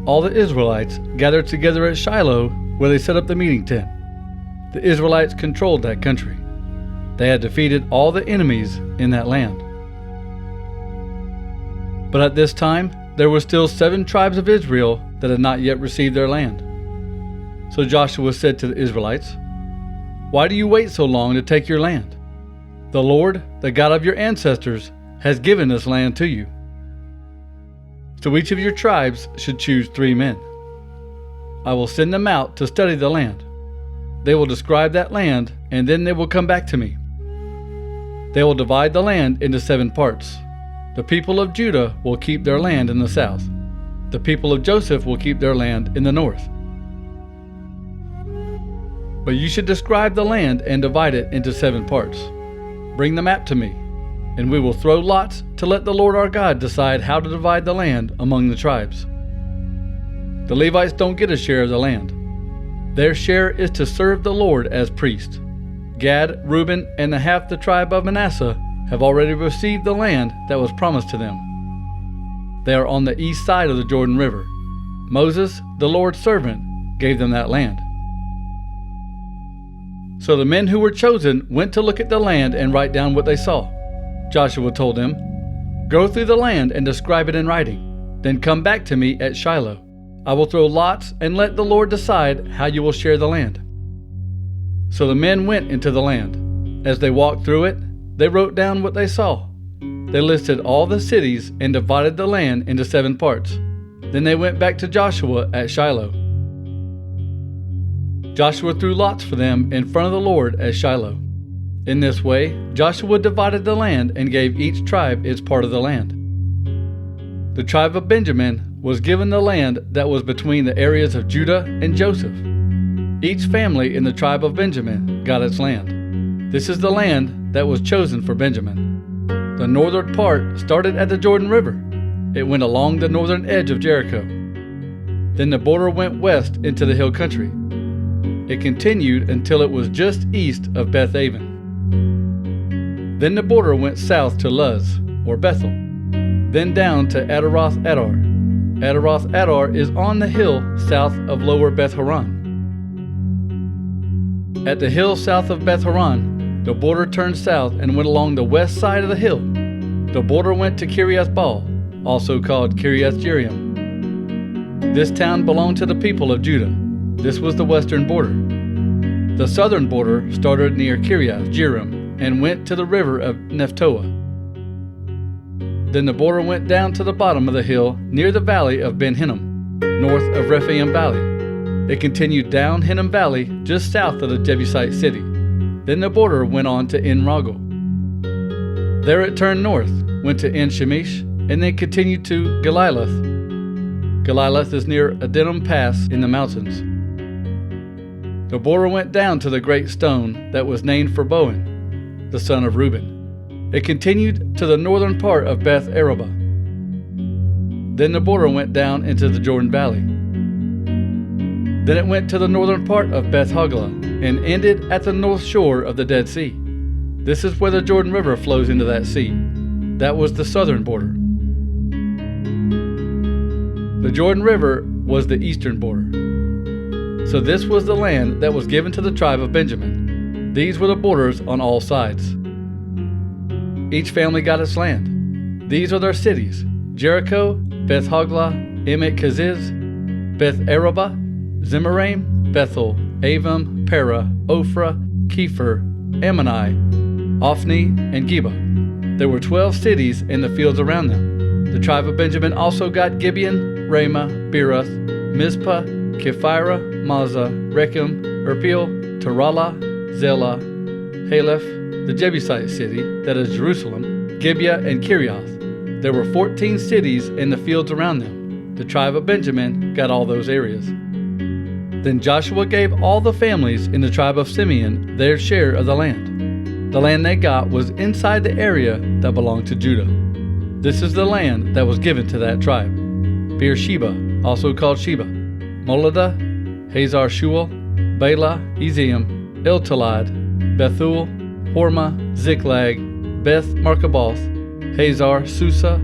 all the Israelites gathered together at Shiloh, where they set up the meeting tent. The Israelites controlled that country. They had defeated all the enemies in that land. But at this time, there were still 7 tribes of Israel that had not yet received their land. So Joshua said to the Israelites, "Why do you wait so long to take your land? The Lord, the God of your ancestors, has given this land to you. So each of your tribes should choose 3 men. I will send them out to study the land. They will describe that land, and then they will come back to me. They will divide the land into 7 parts. The people of Judah will keep their land in the south. The people of Joseph will keep their land in the north. But you should describe the land and divide it into 7 parts. Bring the map to me, and we will throw lots to let the Lord our God decide how to divide the land among the tribes. The Levites don't get a share of the land. Their share is to serve the Lord as priests. Gad, Reuben, and half the tribe of Manasseh have already received the land that was promised to them. They are on the east side of the Jordan River. Moses, the Lord's servant, gave them that land." So the men who were chosen went to look at the land and write down what they saw. Joshua told them, "Go through the land and describe it in writing. Then come back to me at Shiloh. I will throw lots and let the Lord decide how you will share the land." So the men went into the land. As they walked through it, they wrote down what they saw. They listed all the cities and divided the land into 7 parts. Then they went back to Joshua at Shiloh. Joshua threw lots for them in front of the Lord at Shiloh. In this way, Joshua divided the land and gave each tribe its part of the land. The tribe of Benjamin was given the land that was between the areas of Judah and Joseph. Each family in the tribe of Benjamin got its land. This is the land that was chosen for Benjamin. The northern part started at the Jordan River. It went along the northern edge of Jericho. Then the border went west into the hill country. It continued until it was just east of Beth Aven. Then the border went south to Luz, or Bethel, then down to Adaroth Adar. Adaroth Adar is on the hill south of Lower Beth Horon. At the hill south of Beth Horon, the border turned south and went along the west side of the hill. The border went to Kiriath Baal, also called Kiriath Jearim. This town belonged to the people of Judah. This was the western border. The southern border started near Kiriath Jearim and went to the river of Nephtoah. Then the border went down to the bottom of the hill near the valley of Ben Hinnom, north of Rephaim Valley. It continued down Hinnom Valley just south of the Jebusite city. Then the border went on to En Rogel. There it turned north, went to En Shemesh, and then continued to Geliloth. Geliloth is near Adenim Pass in the mountains. The border went down to the great stone that was named for Boan, the son of Reuben. It continued to the northern part of Beth Arabah. Then the border went down into the Jordan Valley. Then it went to the northern part of Beth Hoglah and ended at the north shore of the Dead Sea. This is where the Jordan River flows into that sea. That was the southern border. The Jordan River was the eastern border. So this was the land that was given to the tribe of Benjamin. These were the borders on all sides. Each family got its land. These are their cities: Jericho, Beth Hoglah, Emek Keziz, Beth Arabah, Zemaraim, Bethel, Avim, Parah, Ophrah, Kepher, Ammoni, Ophni, and Geba. There were 12 cities in the fields around them. The tribe of Benjamin also got Gibeon, Ramah, Beeroth, Mizpah, Kephirah, Mazah, Rechem, Irpeel, Tarala, Zelah, Haleph, the Jebusite city, that is Jerusalem, Gibeah, and Kiriath. There were 14 cities in the fields around them. The tribe of Benjamin got all those areas. Then Joshua gave all the families in the tribe of Simeon their share of the land. The land they got was inside the area that belonged to Judah. This is the land that was given to that tribe: Beersheba, also called Sheba, Moladah, Hazar Shual, Bela, Eziam, El-Talad, Bethul, Hormah, Ziklag, Beth Markaboth, Hazar, Susa,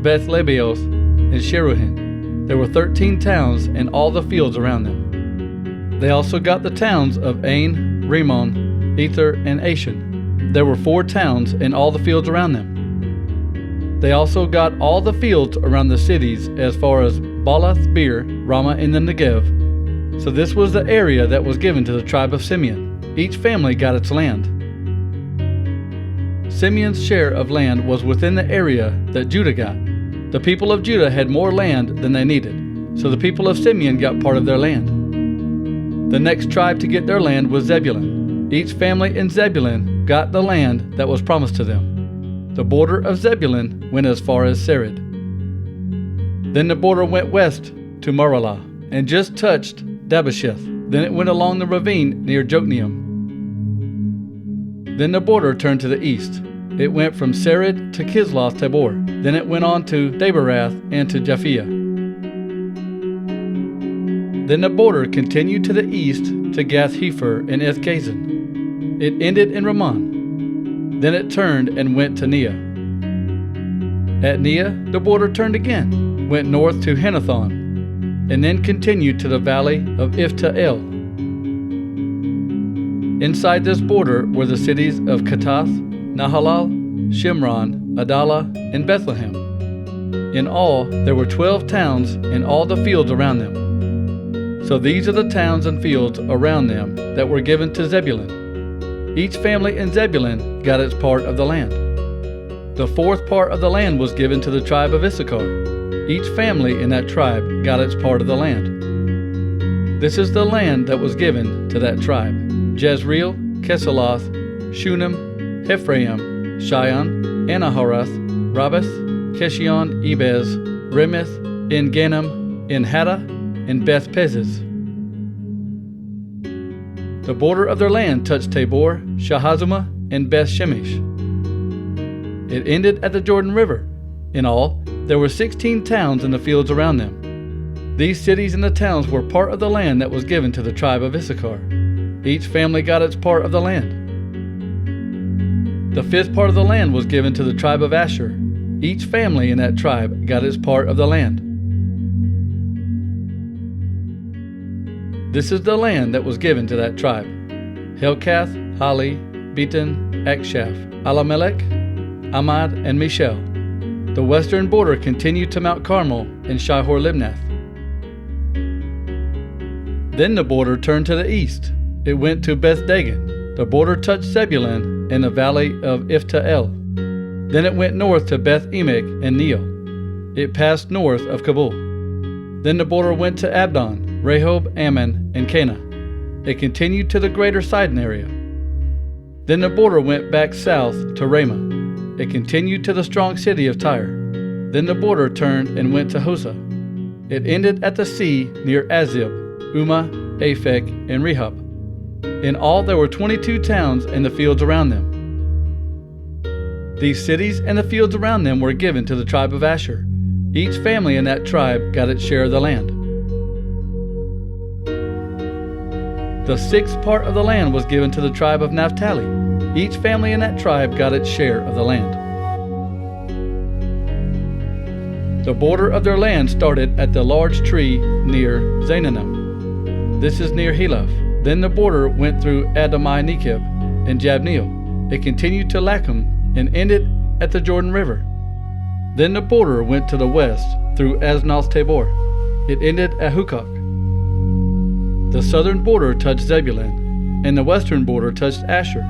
Beth Lebaoth, and Sheruhin. there were 13 towns and all the fields around them. They also got the towns of Ain, Rimmon, Ether, and Ashan. There were 4 towns and all the fields around them. They also got all the fields around the cities as far as Baalath Beer, Ramah in the Negev. So this was the area that was given to the tribe of Simeon. Each family got its land. Simeon's share of land was within the area that Judah got. The people of Judah had more land than they needed, so the people of Simeon got part of their land. The next tribe to get their land was Zebulun. Each family in Zebulun got the land that was promised to them. The border of Zebulun went as far as Sarid. Then the border went west to Maralah and just touched Dabasheth. Then it went along the ravine near Jokneam. Then the border turned to the east. It went from Sarid to Kisloth Tabor. Then it went on to Daberath and to Japhia. Then the border continued to the east to Gath Hepher and Ethkazin. It ended in Ramon. Then it turned and went to Neah. At Neah, the border turned again, went north to Hannathon, and then continued to the valley of Ifta-El. Inside this border were the cities of Katath, Nahalal, Shimron, Adalah, and Bethlehem. In all, there were 12 towns and all the fields around them. So these are the towns and fields around them that were given to Zebulun. Each family in Zebulun got its part of the land. The 4th part of the land was given to the tribe of Issachar. Each family in that tribe got its part of the land. This is the land that was given to that tribe: Jezreel, Kesaloth, Shunem, Ephraim, Shion, Anaharath, Rabbath, Keshion, Ebez, Remeth, En-Ganim, En-Hattah, and Beth Pezzez. The border of their land touched Tabor, Shahazumah, and Beth Shemesh. It ended at the Jordan River. In all, there were 16 towns and the fields around them. These cities and the towns were part of the land that was given to the tribe of Issachar. Each family got its part of the land. The 5th part of the land was given to the tribe of Asher. Each family in that tribe got its part of the land. This is the land that was given to that tribe: Helkath, Hali, Beton, Akshaph, Alamelech, Amad, and Mishel. The western border continued to Mount Carmel and Shihor-Libnath. Then the border turned to the east. It went to Beth Dagon. The border touched Zebulun in the valley of Ifta-El. Then it went north to Beth Emek and Neo. It passed north of Kabul. Then the border went to Abdon, Rehob, Ammon, and Cana. It continued to the greater Sidon area. Then the border went back south to Ramah. It continued to the strong city of Tyre. Then the border turned and went to Hosah. It ended at the sea near Azib, Umah, Aphek, and Rehob. In all, there were 22 towns and the fields around them. These cities and the fields around them were given to the tribe of Asher. Each family in that tribe got its share of the land. The 6th part of the land was given to the tribe of Naphtali. Each family in that tribe got its share of the land. The border of their land started at the large tree near Zaanannim. This is near Helah. Then the border went through Adamai Nekeb and Jabneel. It continued to Lacham and ended at the Jordan River. Then the border went to the west through Aznoth Tabor. It ended at Hukok. The southern border touched Zebulun, and the western border touched Asher.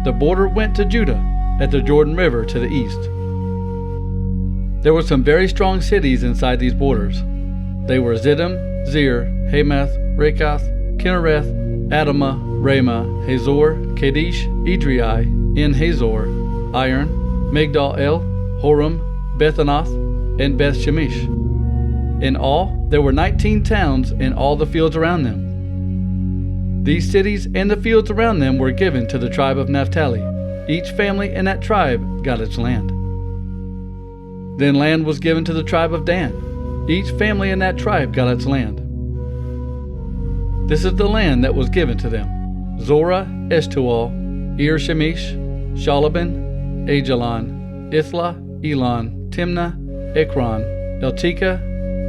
The border went to Judah at the Jordan River to the east. There were some very strong cities inside these borders. They were Ziddim, Zir, Hamath, Rekath, Kinnereth, Adamah, Ramah, Hazor, Kadesh, Edrei, En-Hazor, Iron, Migdal-El, Horem, Bethanath, and Beth Shemesh. In all, there were 19 towns and all the fields around them. These cities and the fields around them were given to the tribe of Naphtali. Each family in that tribe got its land. Then land was given to the tribe of Dan. Each family in that tribe got its land. This is the land that was given to them: Zorah, Eshtaol, Ir-Shemesh, Shalabin, Ajalon, Ithla, Elon, Timnah, Ekron, Eltika,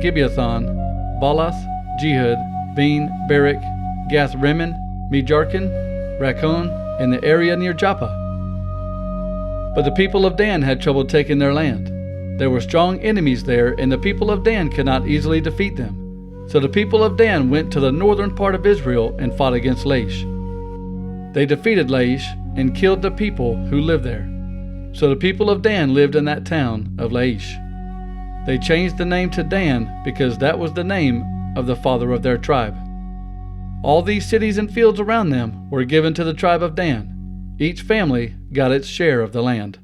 Gibeathon, Baalath, Jehud, Veen, Barak, Gath-Rimmon, Mejarkon, Rakkon, and the area near Joppa. But the people of Dan had trouble taking their land. There were strong enemies there, and the people of Dan could not easily defeat them. So the people of Dan went to the northern part of Israel and fought against Laish. They defeated Laish and killed the people who lived there. So the people of Dan lived in that town of Laish. They changed the name to Dan because that was the name of the father of their tribe. All these cities and fields around them were given to the tribe of Dan. Each family got its share of the land.